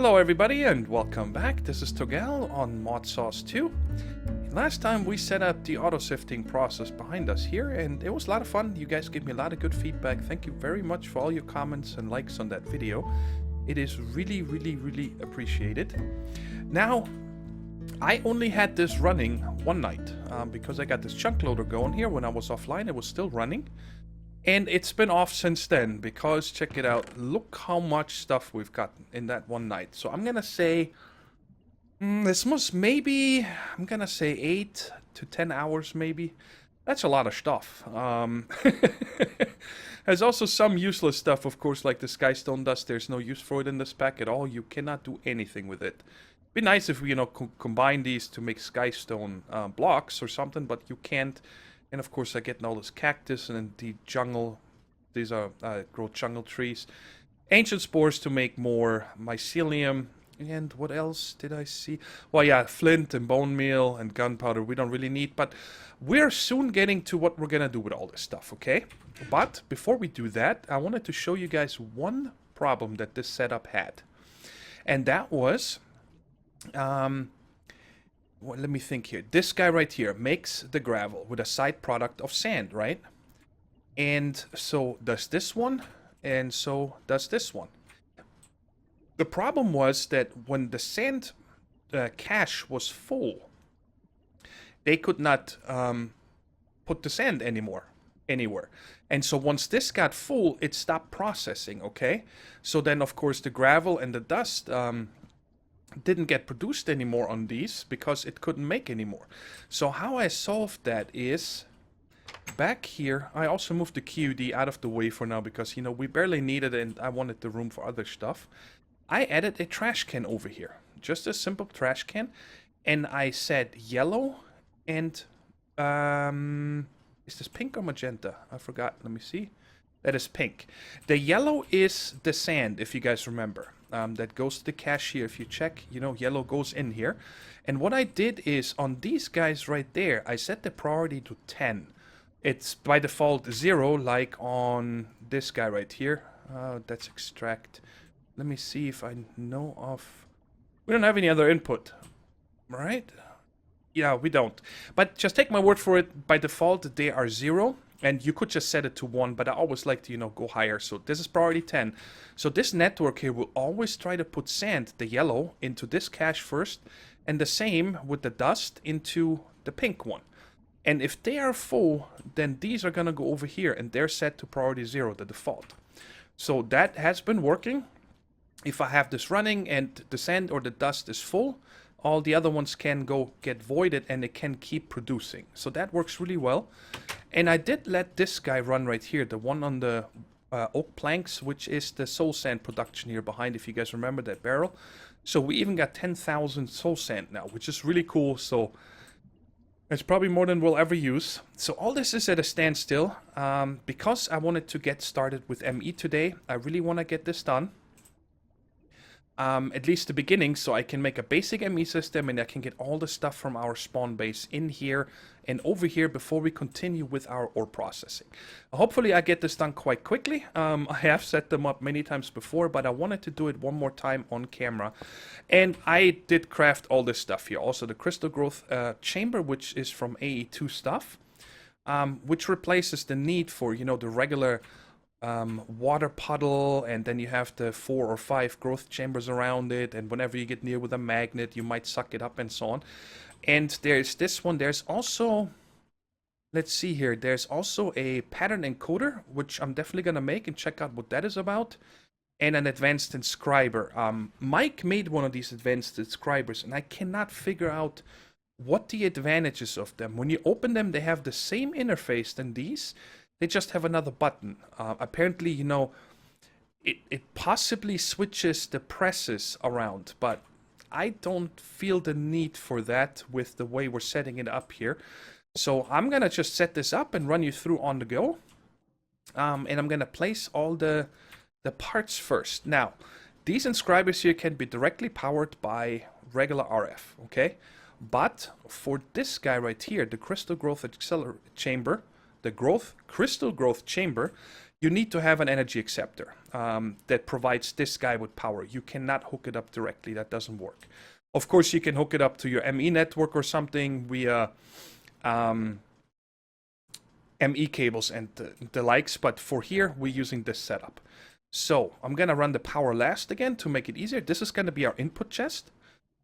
Hello everybody and welcome back. This is Togel on Modsauce 2. Last time we set up the auto-sifting process behind us here and it was a lot of fun. You guys gave me a lot of good feedback. Thank you very much for all your comments and likes on that video. It is really appreciated. Now, I only had this running one night because I got this chunk loader going here. When I was offline it was still running. And it's been off since then because, check it out, look how much stuff we've gotten in that one night. So I'm gonna say, this was maybe, I'm gonna say 8 to 10 hours maybe. That's a lot of stuff. There's also some useless stuff, of course, like the Skystone dust. There's no use for it in this pack at all. You cannot do anything with it. It'd be nice if we, combine these to make Skystone blocks or something, but you can't. And of course I get all this cactus and the jungle. These are grow jungle trees. Ancient spores to make more mycelium. And what else did I see? Well, yeah, flint and bone meal and gunpowder we don't really need. But we're soon getting to what we're going to do with all this stuff, okay? But before we do that, I wanted to show you guys one problem that this setup had. And that was... well, let me think here. This guy right here makes the gravel with a side product of sand, right? And so does this one, and so does this one. The problem was that when the sand cache was full, they could not put the sand anywhere. And so once this got full, it stopped processing, okay? So then, of course, the gravel and the dust... didn't get produced anymore on these because it couldn't make anymore. So how I solved that is back here. I also moved the QD out of the way for now because we barely need it and I wanted the room for other stuff. I added a trash can over here, just a simple trash can, and I said yellow and is this pink or magenta? I forgot. Let me see. That is pink. The yellow is the sand, if you guys remember. That goes to the cache here. If you check, yellow goes in here. And what I did is, on these guys right there, I set the priority to 10. It's by default 0, like on this guy right here. That's extract. Let me see if I know of... We don't have any other input, right? Yeah, we don't. But just take my word for it, by default they are 0. And you could just set it to 1, but I always like to, go higher. So this is priority 10. So this network here will always try to put sand, the yellow, into this cache first. And the same with the dust into the pink one. And if they are full, then these are going to go over here. And they're set to priority 0, the default. So that has been working. If I have this running and the sand or the dust is full, all the other ones can go get voided and it can keep producing. So that works really well. And I did let this guy run right here, the one on the oak planks, which is the soul sand production here behind, if you guys remember that barrel. So we even got 10,000 soul sand now, which is really cool. So it's probably more than we'll ever use. So all this is at a standstill. Because I wanted to get started with ME today, I really want to get this done. At least the beginning, so I can make a basic ME system and I can get all the stuff from our spawn base in here and over here before we continue with our ore processing. Hopefully I get this done quite quickly. I have set them up many times before, but I wanted to do it one more time on camera. And I did craft all this stuff here. Also the crystal growth chamber, which is from AE2 stuff, which replaces the need for, the regular... water puddle, and then you have the 4 or 5 growth chambers around it, and whenever you get near with a magnet you might suck it up and so on. And there's this one. There's also, let's see here, there's also a pattern encoder, which I'm definitely gonna make and check out what that is about, and an advanced inscriber. Mike made one of these advanced inscribers and I cannot figure out what the advantages of them. When you open them they have the same interface than these. They just have another button. Apparently, it possibly switches the presses around, but I don't feel the need for that with the way we're setting it up here. So I'm going to just set this up and run you through on the go. And I'm going to place all the parts first. Now, these inscribers here can be directly powered by regular RF, okay? But for this guy right here, the crystal growth chamber, the crystal growth chamber, you need to have an energy acceptor that provides this guy with power. You cannot hook it up directly. That doesn't work. Of course, you can hook it up to your ME network or something via ME cables and the likes, but for here, we're using this setup. So I'm going to run the power last again to make it easier. This is going to be our input chest.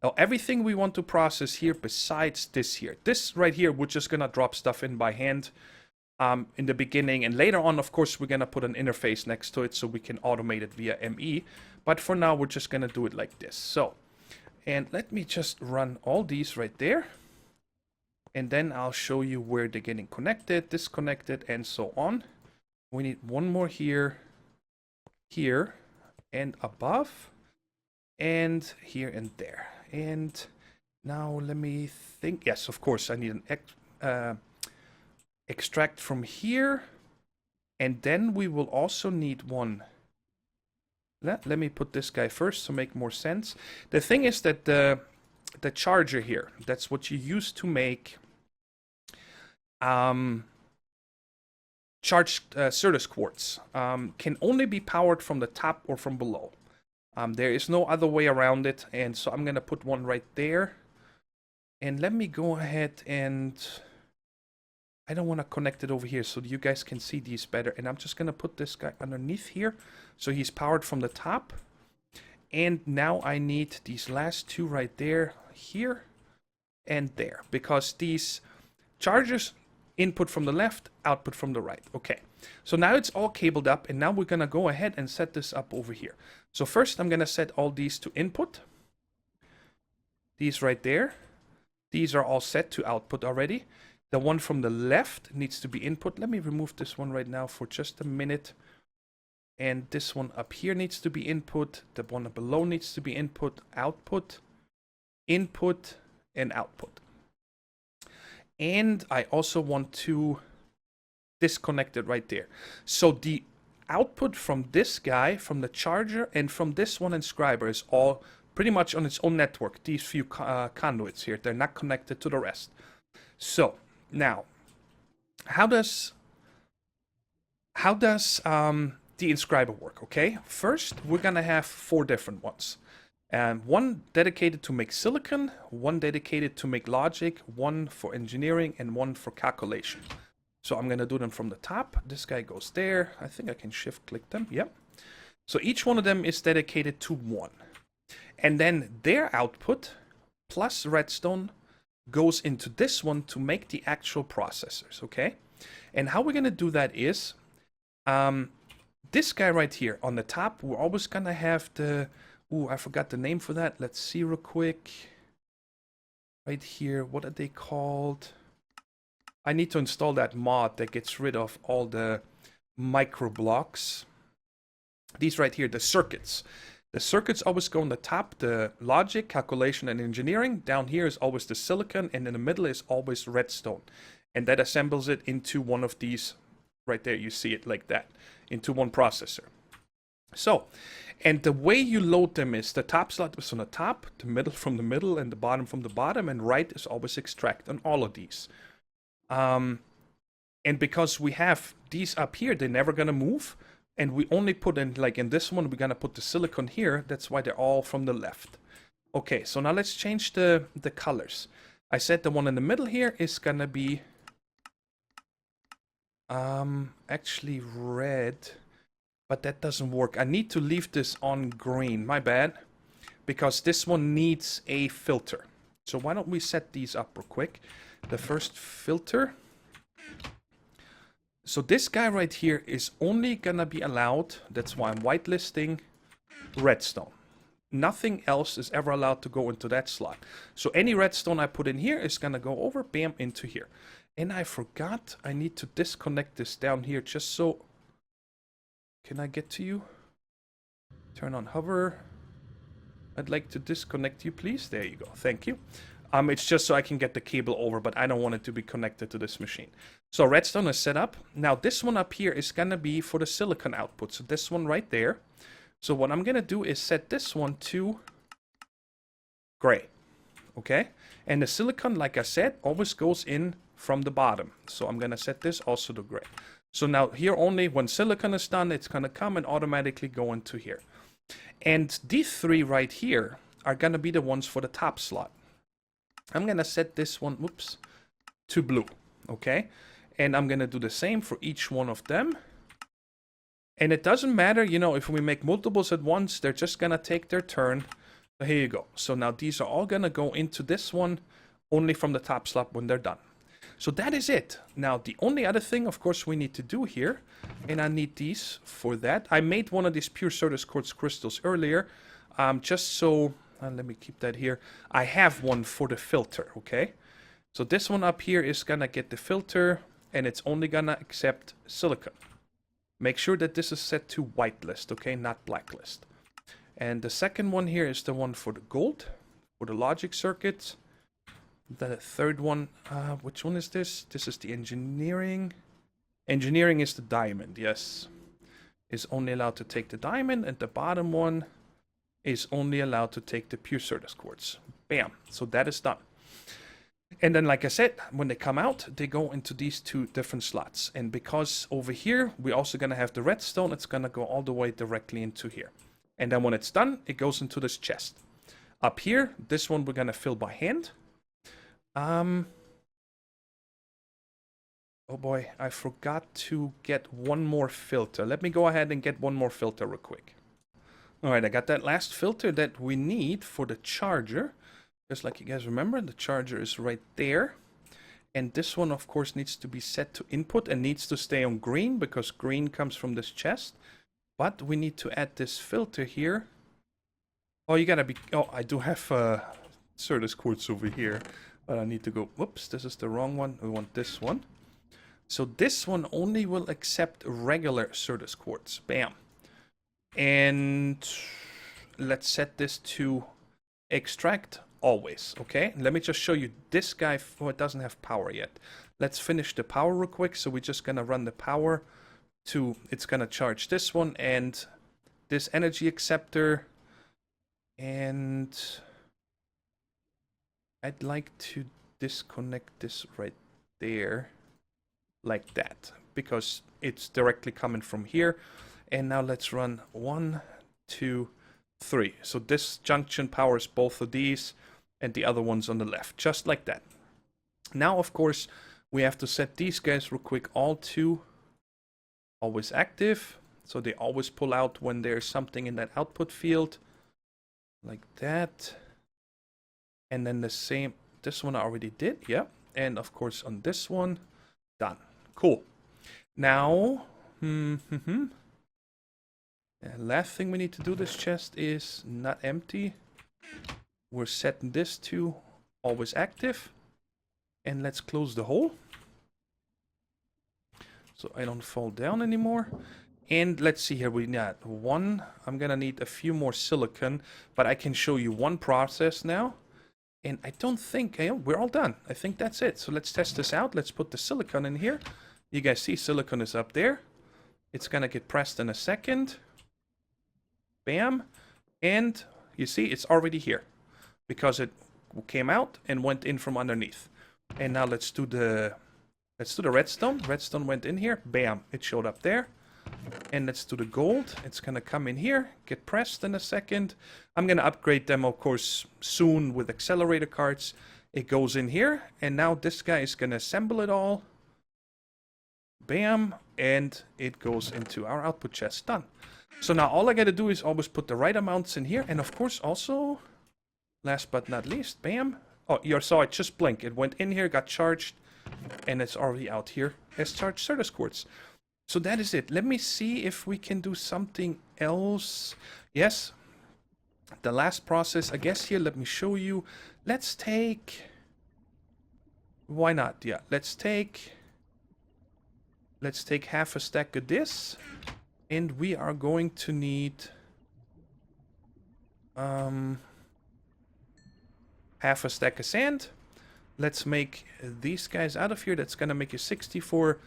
Now, everything we want to process here besides this here. This right here, we're just going to drop stuff in by hand in the beginning. And later on, of course, we're going to put an interface next to it so we can automate it via ME. But for now, we're just going to do it like this. So, and let me just run all these right there. And then I'll show you where they're getting connected, disconnected, and so on. We need one more here, here, and above, and here and there. And now let me think. Yes, of course, I need an extract from here. And then we will also need one. Let me put this guy first to make more sense. The thing is that the charger here, that's what you use to make charged Certus Quartz, can only be powered from the top or from below. There is no other way around it, and so I'm going to put one right there. And let me go ahead and... I don't want to connect it over here so you guys can see these better. And I'm just going to put this guy underneath here. So he's powered from the top. And now I need these last two right there, here and there. Because these chargers input from the left, output from the right. Okay, so now it's all cabled up. And now we're going to go ahead and set this up over here. So first I'm going to set all these to input. These right there. These are all set to output already. The one from the left needs to be input. Let me remove this one right now for just a minute. And this one up here needs to be input. The one below needs to be input, output, input, and output. And I also want to disconnect it right there. So the output from this guy, from the charger, and from this one inscriber is all pretty much on its own network. These few conduits here, they're not connected to the rest. So now, how does the inscriber work? Okay, first we're gonna have 4 different ones. One dedicated to make silicon, one dedicated to make logic, one for engineering, and one for calculation. So I'm gonna do them from the top. This guy goes there. I think I can shift click them. Yep. So each one of them is dedicated to one. And then their output plus redstone goes into this one to make the actual processors, okay? And how we're gonna do that is, this guy right here on the top, we're always gonna have the, I forgot the name for that. Let's see real quick. Right here, what are they called? I need to install that mod that gets rid of all the micro blocks. These right here, the circuits. The circuits always go on the top, the logic, calculation, and engineering. Down here is always the silicon, and in the middle is always redstone. And that assembles it into one of these, right there, you see it like that, into one processor. So, and the way you load them is the top slot is on the top, the middle from the middle, and the bottom from the bottom, and right is always extract on all of these. And because we have these up here, they're never going to move. And we only put in, like in this one, we're going to put the silicon here. That's why they're all from the left. Okay, so now let's change the colors. I said the one in the middle here is going to be actually red. But that doesn't work. I need to leave this on green. My bad. Because this one needs a filter. So why don't we set these up real quick. The first filter. So this guy right here is only gonna be allowed, that's why I'm whitelisting, redstone. Nothing else is ever allowed to go into that slot. So any redstone I put in here is gonna go over, bam, into here. And I forgot I need to disconnect this down here just so... Can I get to you? Turn on hover. I'd like to disconnect you, please. There you go, thank you. It's just so I can get the cable over, but I don't want it to be connected to this machine. So redstone is set up. Now this one up here is gonna be for the silicon output. So this one right there. So what I'm gonna do is set this one to gray. Okay? And the silicon, like I said, always goes in from the bottom. So I'm gonna set this also to gray. So now here only when silicon is done, it's going to come and automatically go into here. And these three right here are going to be the ones for the top slot. I'm going to set this one, whoops, to blue, okay? And I'm going to do the same for each one of them. And it doesn't matter, you know, if we make multiples at once, they're just going to take their turn. So here you go. So now these are all going to go into this one only from the top slot when they're done. So that is it. Now, the only other thing, of course, we need to do here, and I need these for that. I made one of these pure Certus Quartz crystals earlier, just so, let me keep that here. I have one for the filter, okay? So this one up here is going to get the filter, and it's only going to accept silicon. Make sure that this is set to whitelist, okay, not blacklist. And the second one here is the one for the gold, for the logic circuits. The third one, which one is this? This is the engineering. Engineering is the diamond, yes. Is only allowed to take the diamond, and the bottom one is only allowed to take the pure Certus Quartz. Bam, so that is done. And then, like I said, when they come out, they go into these two different slots. And because over here, we're also going to have the redstone, it's going to go all the way directly into here. And then when it's done, it goes into this chest. Up here, this one we're going to fill by hand. Oh boy, I forgot to get one more filter. Let me go ahead and get one more filter real quick. Alright, I got that last filter that we need for the charger. Just like you guys remember, the charger is right there. And this one, of course, needs to be set to input and needs to stay on green because green comes from this chest. But we need to add this filter here. Oh, you gotta be... Oh, I do have Certus Quartz over here. But I need to go... Whoops, this is the wrong one. We want this one. So this one only will accept regular Certus Quartz. Bam. And let's set this to extract always, okay? Let me just show you this guy. Oh, it doesn't have power yet. Let's finish the power real quick. So we're just gonna run the power to, it's gonna charge this one and this energy acceptor. And I'd like to disconnect this right there like that because it's directly coming from here. And now let's run 1, 2, 3. So this junction powers both of these and the other one's on the left, just like that. Now, of course, we have to set these guys real quick all to always active. So they always pull out when there's something in that output field. Like that. And then the same, this one I already did, yeah. And of course on this one, done. Cool. Now, last thing we need to do this chest is not empty. We're setting this to always active. And let's close the hole. So I don't fall down anymore. And let's see here, we need one. I'm gonna need a few more silicon, but I can show you one process now. And I don't think, we're all done. I think that's it. So let's test this out. Let's put the silicon in here. You guys see silicon is up there. It's gonna get pressed in a second. Bam. And you see it's already here because it came out and went in from underneath. And now let's do the redstone. Redstone went in here. Bam. It showed up there. And let's do the gold. It's gonna come in here, get pressed in a second. I'm gonna upgrade them, of course, soon with accelerator cards. It goes in here, and now this guy is gonna assemble it all. Bam, and it goes into our output chest. Done. So now all I gotta do is always put the right amounts in here, and of course also, last but not least, bam. Oh, you saw it just blink. It went in here, got charged, and it's already out here as charged Certus Quartz. So that is it. Let me see if we can do something else. Yes. The last process, I guess here, let me show you. Let's take... Why not? Yeah, let's take half a stack of this. And we are going to need... half a stack of sand. Let's make these guys out of here. That's going to make you 64...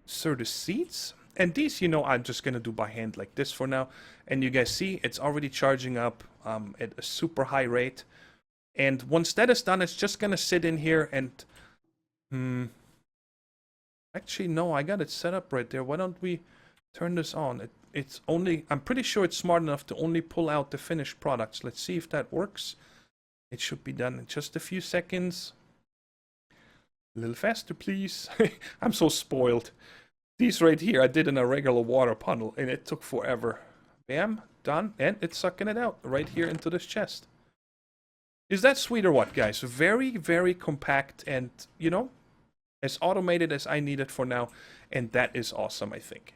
Certus seeds, and these, you know, I'm just gonna do by hand like this for now. And you guys see it's already charging up at a super high rate. And once that is done, it's just gonna sit in here and Actually, no, I got it set up right there. Why don't we turn this on? It's only, I'm pretty sure it's smart enough to only pull out the finished products. Let's see if that works. It should be done in just a few seconds. A little faster, please. I'm so spoiled. These right here, I did in a regular water puddle, and it took forever. Bam, done, and it's sucking it out right here into this chest. Is that sweet or what, guys? Very, very compact and, you know, as automated as I need it for now, and that is awesome, I think.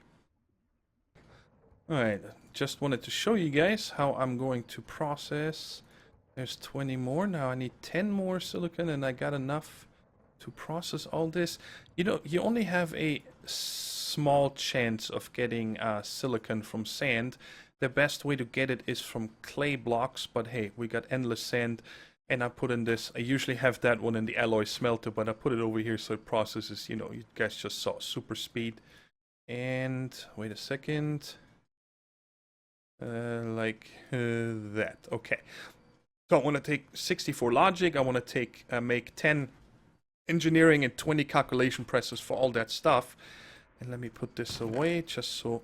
Alright, just wanted to show you guys how I'm going to process. There's 20 more. Now I need 10 more silicon, and I got enough to process all this. You know, you only have a small chance of getting silicon from sand. The best way to get it is from clay blocks, but hey, we got endless sand, and I put in this. I usually have that one in the alloy smelter, but I put it over here so it processes, you know, you guys just saw super speed. And wait a second. Like that. Okay. So I want to take 64 logic. I want to take make 10 engineering and 20 calculation presses for all that stuff. And let me put this away just so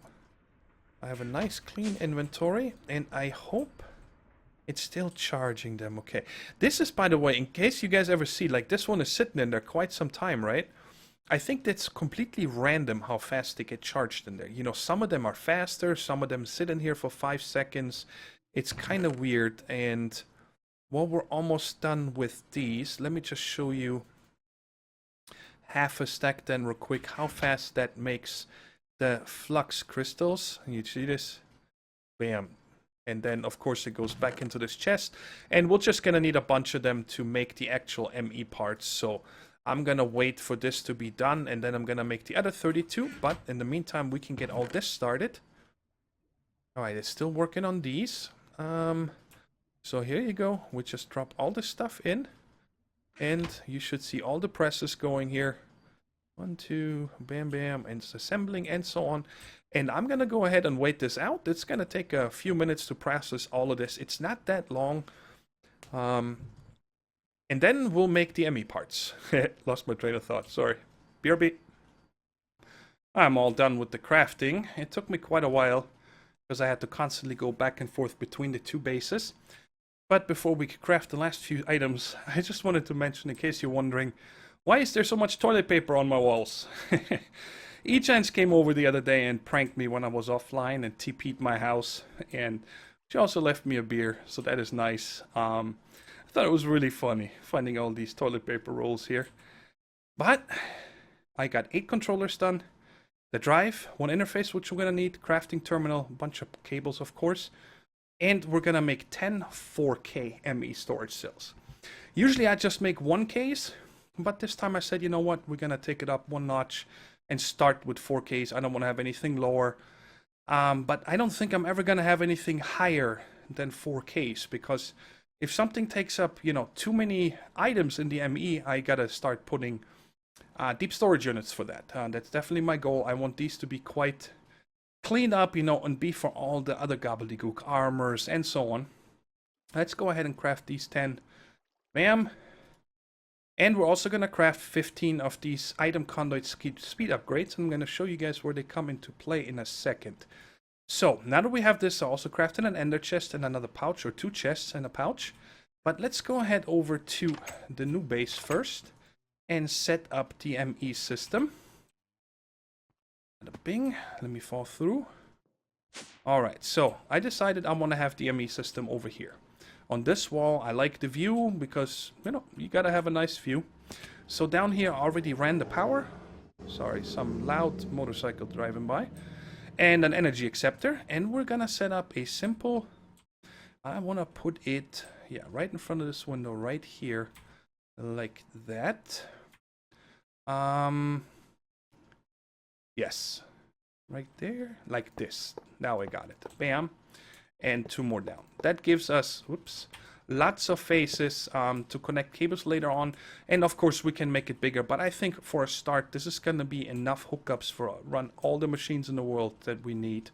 I have a nice clean inventory. And I hope it's still charging them. Okay. This is, by the way, in case you guys ever see, like this one is sitting in there quite some time, right? I think that's completely random how fast they get charged in there. You know, some of them are faster, some of them sit in here for 5 seconds. It's kind of weird. And well, we're almost done with these. Let me just show you half a stack then real quick, how fast that makes the flux crystals. You see this? Bam. And then, of course, it goes back into this chest. And we're just going to need a bunch of them to make the actual ME parts. So I'm going to wait for this to be done, and then I'm going to make the other 32. But in the meantime, we can get all this started. All right, it's still working on these. So here you go. We just drop all this stuff in. And you should see all the presses going here. 1, 2, bam, bam, and it's assembling and so on. And I'm going to go ahead and wait this out. It's going to take a few minutes to process all of this. It's not that long. And then we'll make the ME parts. Lost my train of thought, sorry. BRB. I'm all done with the crafting. It took me quite a while because I had to constantly go back and forth between the two bases. But before we craft the last few items, I just wanted to mention, in case you're wondering, why is there so much toilet paper on my walls? E-Chance came over the other day and pranked me when I was offline and TP'd my house. And she also left me a beer, so that is nice. I thought it was really funny, finding all these toilet paper rolls here. But I got 8 controllers done. The drive, 1 interface, which we're going to need, crafting terminal, a bunch of cables, of course. And we're going to make 10 4K ME storage cells. Usually I just make 1Ks, but this time I said, you know what, we're going to take it up 1 notch and start with 4Ks. I don't want to have anything lower. But I don't think I'm ever going to have anything higher than 4Ks, because if something takes up, you know, too many items in the ME, I got to start putting deep storage units for that. That's definitely my goal. I want these to be quite clean up, you know, and be for all the other gobbledygook armors and so on. Let's go ahead and craft these 10. Bam. And we're also going to craft 15 of these item conduit speed upgrades. I'm going to show you guys where they come into play in a second. So, now that we have this, I also crafted an ender chest and another pouch, or 2 chests and a pouch. But let's go ahead over to the new base first and set up the ME system. Bing, let me fall through. Alright, so I decided I want to have the ME system over here. On this wall, I like the view because, you know, you gotta have a nice view. So down here I already ran the power. Sorry, some loud motorcycle driving by. And an energy acceptor. And we're gonna set up a simple... I want to put it, yeah, right in front of this window, right here. Like that. Yes, right there, like this. Now I got it. Bam. And 2 more down. That gives us, whoops, lots of faces to connect cables later on. And of course we can make it bigger. But I think for a start, this is going to be enough hookups for run all the machines in the world that we need.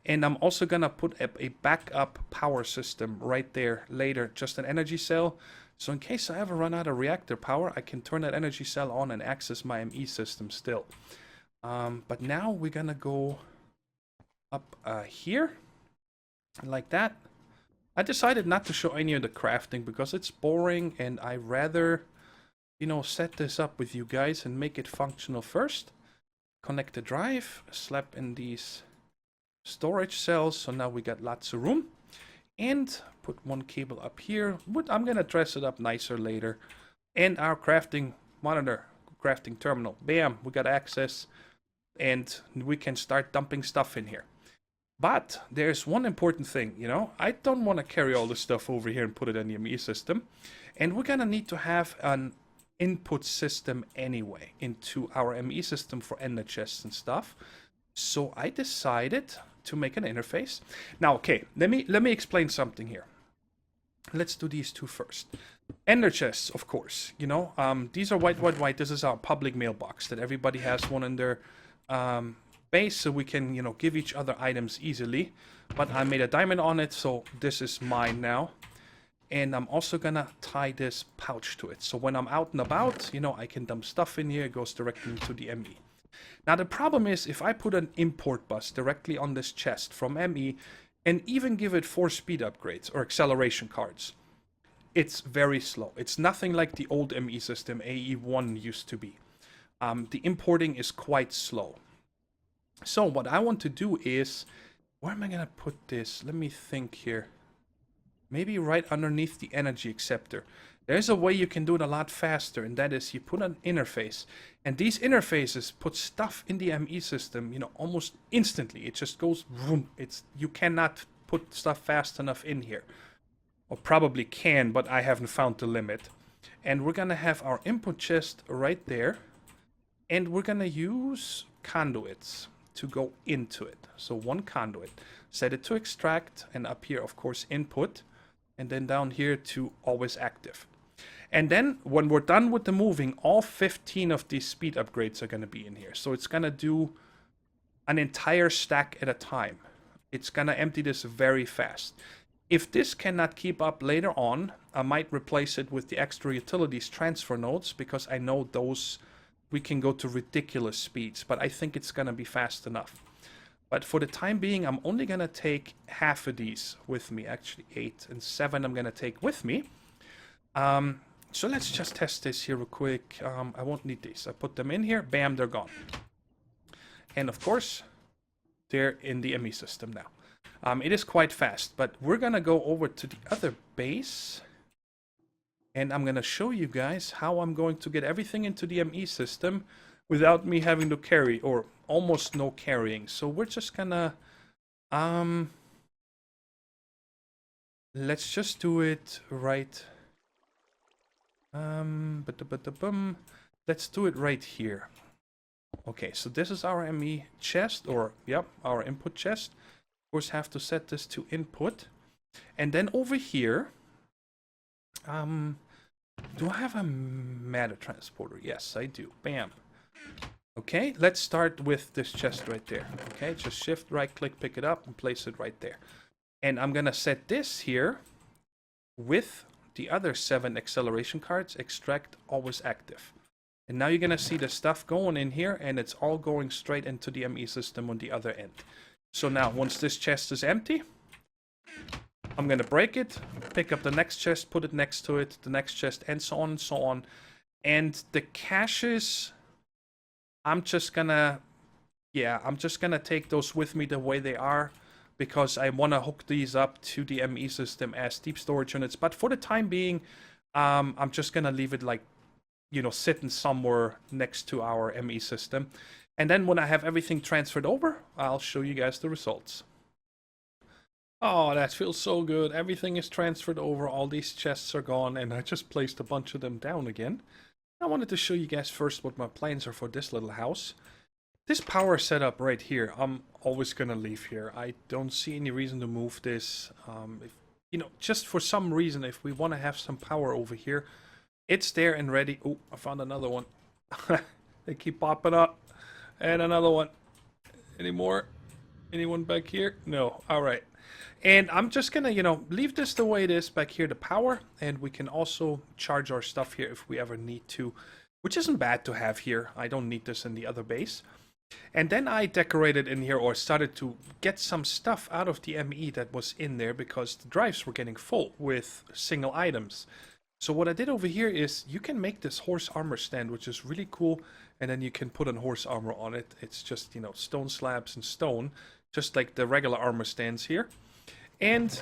And I'm also going to put a backup power system right there later. Just an energy cell So in case I ever run out of reactor power, I can turn that energy cell on and access my ME system still. But now we're gonna go up here, like that. I decided not to show any of the crafting because it's boring, and I rather, you know, set this up with you guys and make it functional first. Connect the drive, slap in these storage cells, so now we got lots of room. And put one cable up here. I'm gonna dress it up nicer later. And our crafting monitor, crafting terminal. Bam, we got access, and we can start dumping stuff in here. But there's one important thing, you know, I don't want to carry all this stuff over here and put it in the ME system. And we're gonna need to have an input system anyway into our ME system for ender chests and stuff. So I decided to make an interface. Now, okay, let me explain something here. Let's do these two first. Ender chests, of course, you know, these are white. This is our public mailbox that everybody has one in their base, so we can, you know, give each other items easily. But I made a diamond on it, so this is mine now. And I'm also gonna tie this pouch to it, so when I'm out and about, you know, I can dump stuff in here. It goes directly into the ME. Now the problem is, if I put an import bus directly on this chest from ME and even give it 4 speed upgrades or acceleration cards, it's very slow. It's nothing like the old ME system AE1 used to be. The importing is quite slow. So what I want to do is, where am I gonna put this? Let me think here. Maybe right underneath the energy acceptor. There's a way you can do it a lot faster, and that is you put an interface. And these interfaces put stuff in the ME system, you know, almost instantly. It just goes vroom. You cannot put stuff fast enough in here. Or probably can, but I haven't found the limit. And we're gonna have our input chest right there. And we're gonna use conduits to go into it. So one conduit. Set it to extract, and up here, of course, input. And then down here to always active. And then when we're done with the moving, all 15 of these speed upgrades are going to be in here. So it's going to do an entire stack at a time. It's going to empty this very fast. If this cannot keep up later on, I might replace it with the extra utilities transfer nodes, because I know those we can go to ridiculous speeds, but I think it's going to be fast enough. But for the time being, I'm only going to take half of these with me. Actually, 8 and 7 I'm going to take with me. So let's just test this here real quick. I won't need these. I put them in here. Bam, they're gone. And of course, they're in the ME system now. It is quite fast, but we're going to go over to the other base. And I'm going to show you guys how I'm going to get everything into the ME system without me having to carry, or almost no carrying. So we're just gonna let's just do it right. Let's do it right here. Okay, so this is our ME chest, or yep, our input chest. Of course, have to set this to input. And then over here, do I have a matter transporter? Yes, I do. Bam. Okay, let's start with this chest right there. Okay, just shift, right click, pick it up, and place it right there. And I'm gonna set this here with the other 7 acceleration cards, extract, always active. And now you're gonna see the stuff going in here, and it's all going straight into the ME system on the other end. So now, once this chest is empty, I'm gonna break it, pick up the next chest, put it next to it, the next chest, and so on and so on. And the caches, I'm just gonna take those with me the way they are, because I want to hook these up to the ME system as deep storage units. But for the time being, I'm just gonna leave it like, you know, sitting somewhere next to our ME system. And then when I have everything transferred over, I'll show you guys the results. Oh, that feels so good. Everything is transferred over, all these chests are gone, and I just placed a bunch of them down again. I wanted to show you guys first what my plans are for this little house. This power setup right here, I'm always gonna leave here. I don't see any reason to move this. If, you know, just for some reason, if we want to have some power over here, it's there and ready. Oh, I found another one. They keep popping up. And another one. Any more? Anyone back here? No. All right. And I'm just gonna, leave this the way it is back here, the power, and we can also charge our stuff here if we ever need to, which isn't bad to have here. I don't need this in the other base. And then I decorated in here, or started to get some stuff out of the ME that was in there, because the drives were getting full with single items. So what I did over here is, you can make this horse armor stand, which is really cool, and then you can put an horse armor on it. It's just, stone slabs and stone, just like the regular armor stands here. And,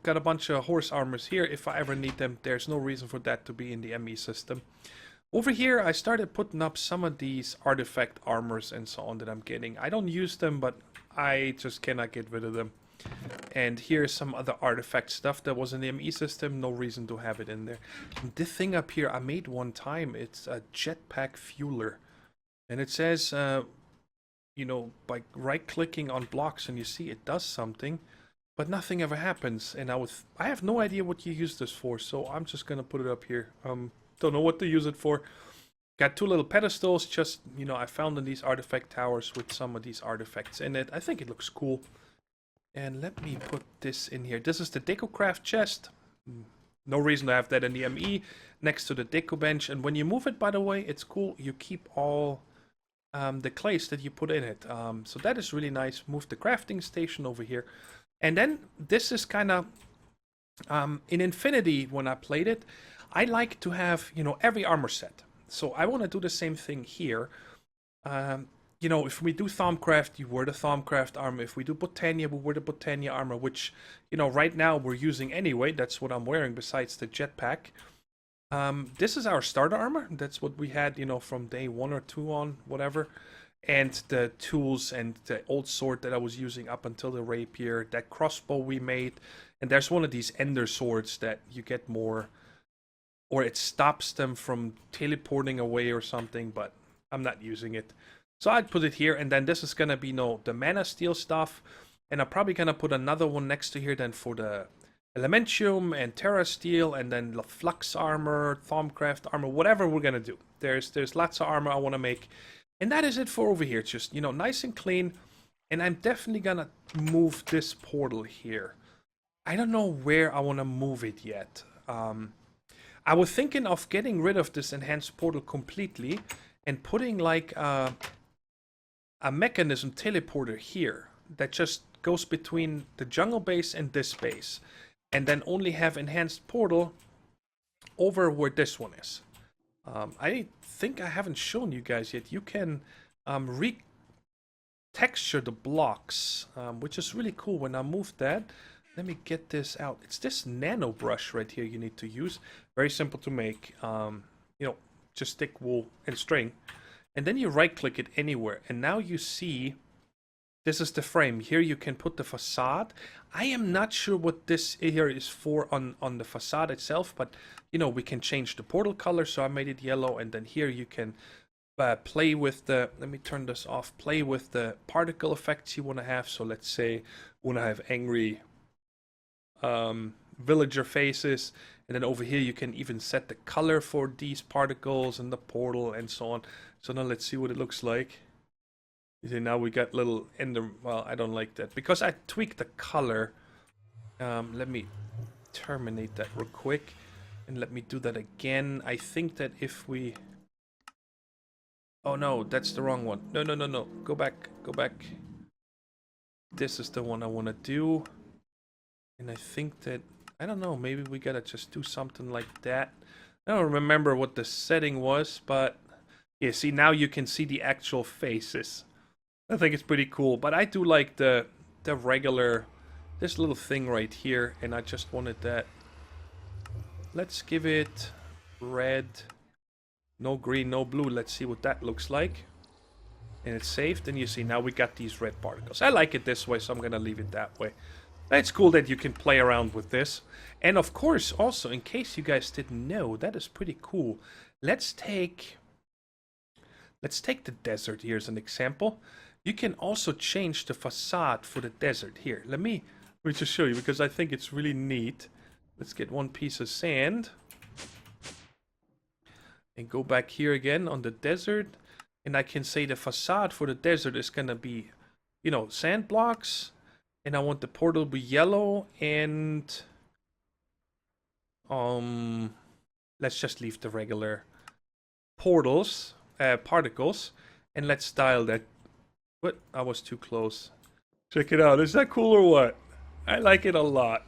got a bunch of horse armors here. If I ever need them, there's no reason for that to be in the ME system. Over here, I started putting up some of these artifact armors and so on that I'm getting. I don't use them, but I just cannot get rid of them. And here's some other artifact stuff that was in the ME system. No reason to have it in there. And this thing up here, I made one time. It's a jetpack fueler. And it says, by right-clicking on blocks, and you see it does something. But nothing ever happens, and I have no idea what you use this for, so I'm just gonna put it up here. Don't know what to use it for. Got two little pedestals, just, I found in these artifact towers with some of these artifacts in it. I think it looks cool. And let me put this in here. This is the DecoCraft chest. No reason to have that in the ME, next to the Deco bench. And when you move it, by the way, it's cool. You keep all the clays that you put in it. So that is really nice. Move the crafting station over here. And then this is kind of, in Infinity, when I played it, I like to have, every armor set. So I want to do the same thing here. If we do Thaumcraft, you wear the Thaumcraft armor. If we do Botania, we wear the Botania armor, which, right now we're using anyway. That's what I'm wearing besides the jetpack. This is our starter armor. That's what we had, from day 1 or 2 on, whatever. And the tools and the old sword that I was using up until the rapier, that crossbow we made. And there's one of these ender swords that you get more, or it stops them from teleporting away or something, but I'm not using it. So I'd put it here, and then this is going to be, the mana steel stuff. And I'm probably going to put another one next to here then for the Elementium and Terra Steel, and then the Flux armor, Thaumcraft armor, whatever we're going to do. There's lots of armor I want to make. And that is it for over here. It's just, nice and clean. And I'm definitely gonna move this portal here. I don't know where I want to move it yet. I was thinking of getting rid of this enhanced portal completely and putting like a mechanism teleporter here that just goes between the jungle base and this base. And then only have enhanced portal over where this one is. I think I haven't shown you guys yet. You can re-texture the blocks, which is really cool. When I move that, let me get this out. It's this nano brush right here you need to use. Very simple to make. Just stick wool and string. And then you right-click it anywhere. And now you see, this is the frame. Here you can put the facade. I am not sure what this here is for on the facade itself, but we can change the portal color, so I made it yellow, and then here you can play with the, let me turn this off, play with the particle effects you want to have. So let's say we want to have angry villager faces, and then over here you can even set the color for these particles and the portal and so on. So now let's see what it looks like. You see, now we got little ender, well, I don't like that because I tweaked the color. Let me terminate that real quick. And let me do that again. I think that if we... Oh no, that's the wrong one. No. Go back. This is the one I want to do. And I think that... I don't know, maybe we gotta just do something like that. I don't remember what the setting was, but... Yeah, see, now you can see the actual faces. I think it's pretty cool. But I do like the regular... This little thing right here. And I just wanted that... Let's give it red, no green, no blue. Let's see what that looks like. And it's saved, and you see now we got these red particles. I like it this way, so I'm going to leave it that way. It's cool that you can play around with this. And of course, also, in case you guys didn't know, that is pretty cool. Let's take the desert here as an example. You can also change the facade for the desert here. Let me just show you, because I think it's really neat. Let's get one piece of sand. And go back here again on the desert. And I can say the facade for the desert is going to be, sand blocks. And I want the portal to be yellow, and let's just leave the regular portals, particles, and let's style that. What? I was too close. Check it out. Is that cool or what? I like it a lot.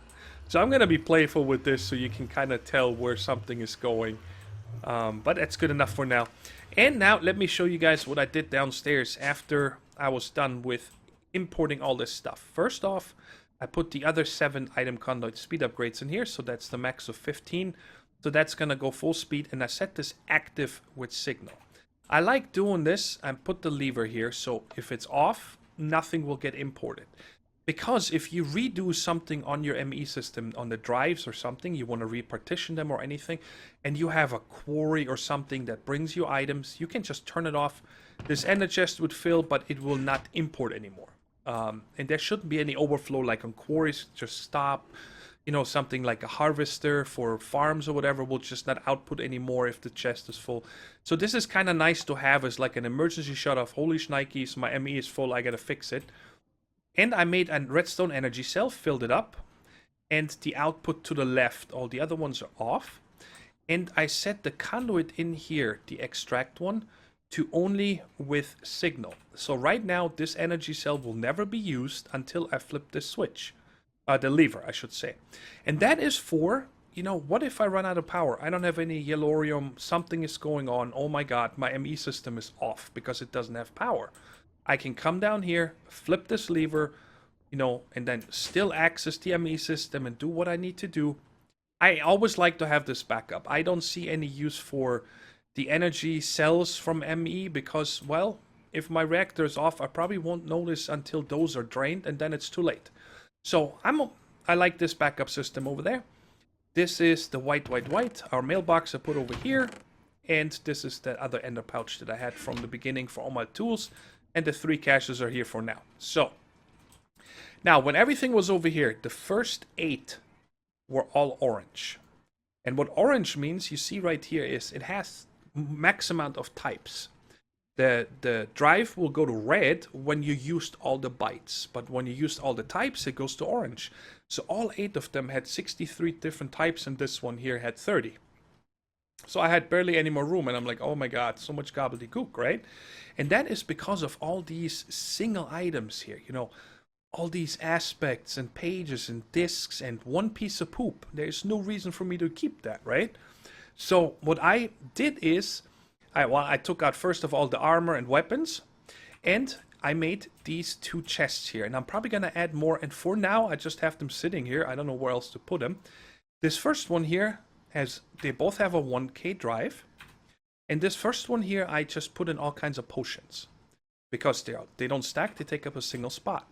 So I'm gonna be playful with this so you can kind of tell where something is going. But that's good enough for now. And now let me show you guys what I did downstairs after I was done with importing all this stuff. First off, I put the other 7 item conduit speed upgrades in here, so that's the max of 15. So that's gonna go full speed, and I set this active with signal. I like doing this and put the lever here, so if it's off, nothing will get imported. Because if you redo something on your ME system, on the drives or something, you want to repartition them or anything, and you have a quarry or something that brings you items, you can just turn it off. This Energist would fill, but it will not import anymore. And there shouldn't be any overflow like on quarries, just stop. You know, something like a harvester for farms or whatever will just not output anymore if the chest is full. So this is kind of nice to have as like an emergency shut off. Holy shnikes, my ME is full, I gotta fix it. And I made a redstone energy cell, filled it up, and the output to the left, all the other ones are off. And I set the conduit in here, the extract one, to only with signal. So right now, this energy cell will never be used until I flip this switch. The lever, I should say. And that is for, you know, what if I run out of power? I don't have any yellorium, something is going on. Oh my god, my ME system is off because it doesn't have power. I can come down here, flip this lever, you know, and then still access the ME system and do what I need to do. I always like to have this backup. I don't see any use for the energy cells from ME because, well, if my reactor is off, I probably won't notice until those are drained, and then it's too late. So I like this backup system over there. This is the white, our mailbox I put over here. And this is the other ender pouch that I had from the beginning for all my tools. And the 3 caches are here for now. So, now when everything was over here, the first 8 were all orange. And what orange means, you see right here, is it has max amount of types. The drive will go to red when you used all the bytes, but when you used all the types, it goes to orange. So all 8 of them had 63 different types, and this one here had 30. So I had barely any more room, and I'm like, oh my god, so much gobbledygook, right? And that is because of all these single items here, you know, all these aspects and pages and discs and one piece of poop. There's no reason for me to keep that, right? So what I did is, I took out first of all the armor and weapons, and I made these 2 chests here. And I'm probably going to add more, and for now I just have them sitting here. I don't know where else to put them. This first one here, they both have a 1K drive. And this first one here, I just put in all kinds of potions. Because they don't stack, they take up a single spot.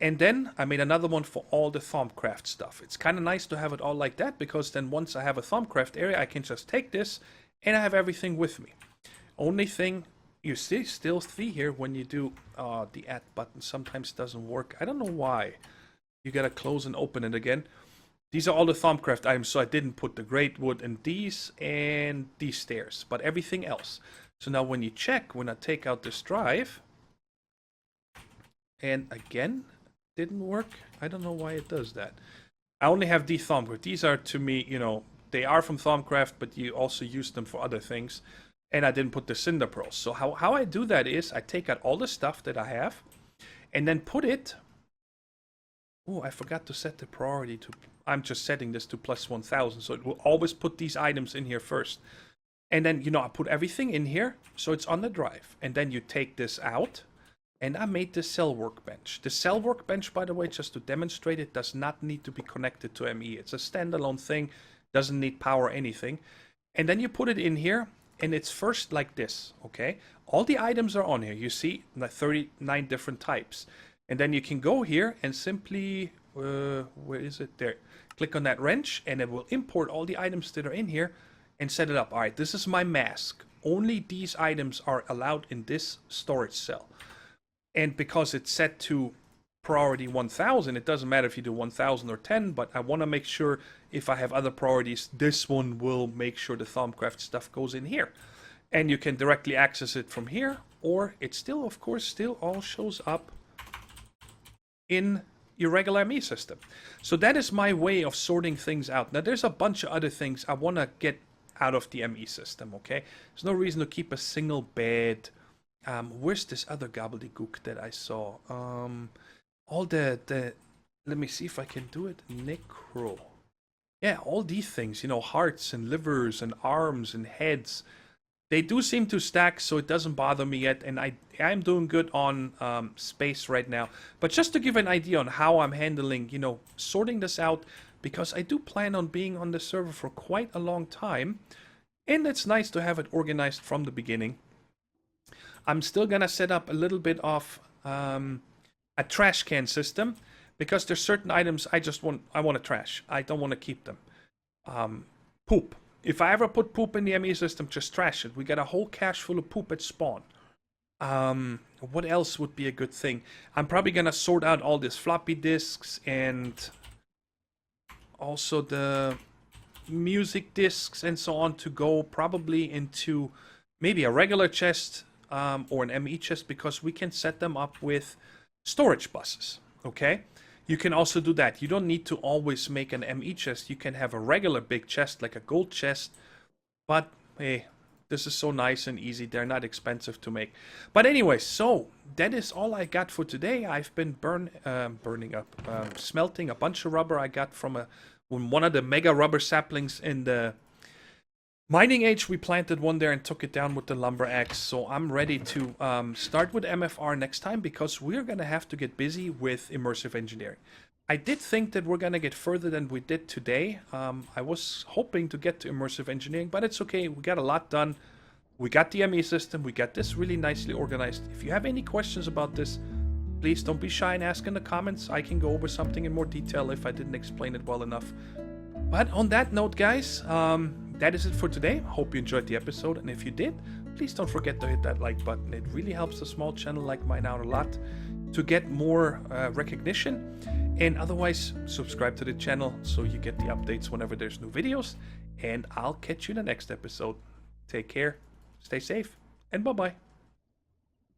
And then I made another one for all the Thaumcraft stuff. It's kind of nice to have it all like that, because then once I have a Thaumcraft area, I can just take this and I have everything with me. Only thing you still see here when you do the add button sometimes doesn't work. I don't know why. You gotta close and open it again. These are all the Thaumcraft items, so I didn't put the great wood in these and these stairs, but everything else. So now when you check, when I take out this drive, and again, didn't work. I don't know why it does that. I only have these Thaumcraft. These are, to me, you know, they are from Thaumcraft, but you also use them for other things. And I didn't put the Cinder Pearls. So how I do that is I take out all the stuff that I have and then put it... Oh, I forgot to set the priority to... I'm just setting this to plus 1000. So it will always put these items in here first. And then, you know, I put everything in here so it's on the drive. And then you take this out. And I made the cell workbench. The cell workbench, by the way, just to demonstrate it, does not need to be connected to ME. It's a standalone thing. Doesn't need power or anything. And then you put it in here. And it's first like this, okay? All the items are on here. You see, like 39 different types. And then you can go here and simply, where is it? There. Click on that wrench and it will import all the items that are in here and set it up. All right, this is my mask. Only these items are allowed in this storage cell. And because it's set to priority 1000, it doesn't matter if you do 1000 or 10, but I want to make sure if I have other priorities, this one will make sure the Thaumcraft stuff goes in here. And you can directly access it from here, or it still, of course, still all shows up in your regular ME system. So that is my way of sorting things out. Now there's a bunch of other things I want to get out of the ME system, okay? There's no reason to keep a single bed. Where's this other gobbledygook that I saw? All the let me see if I can do it. Necro. Yeah, all these things, you know, hearts and livers and arms and heads. They do seem to stack, so it doesn't bother me yet, and I'm doing good on space right now. But just to give an idea on how I'm handling, you know, sorting this out, because I do plan on being on the server for quite a long time, and it's nice to have it organized from the beginning. I'm still gonna set up a little bit of a trash can system, because there's certain items I want to trash. I don't want to keep them. Poop. If I ever put poop in the ME system, just trash it. We got a whole cache full of poop at spawn. What else would be a good thing? I'm probably gonna sort out all these floppy disks and also the music disks and so on to go probably into maybe a regular chest or an ME chest, because we can set them up with storage buses. Okay. You can also do that. You don't need to always make an ME chest. You can have a regular big chest, like a gold chest. But, hey, this is so nice and easy. They're not expensive to make. But anyway, so that is all I got for today. I've been smelting a bunch of rubber I got from one of the mega rubber saplings in the mining age. We planted one there and took it down with the lumber axe. So I'm ready to start with MFR next time, because we're going to have to get busy with immersive engineering. I did think that we're going to get further than we did today. I was hoping to get to immersive engineering, but it's okay. We got a lot done. We got the ME system. We got this really nicely organized. If you have any questions about this, please don't be shy and ask in the comments. I can go over something in more detail if I didn't explain it well enough. But on that note, guys, that is it for today. Hope you enjoyed the episode, and if you did, please don't forget to hit that like button. It really helps a small channel like mine out a lot to get more recognition. And otherwise, subscribe to the channel so you get the updates whenever there's new videos. And I'll catch you in the next episode. Take care, stay safe, and bye-bye.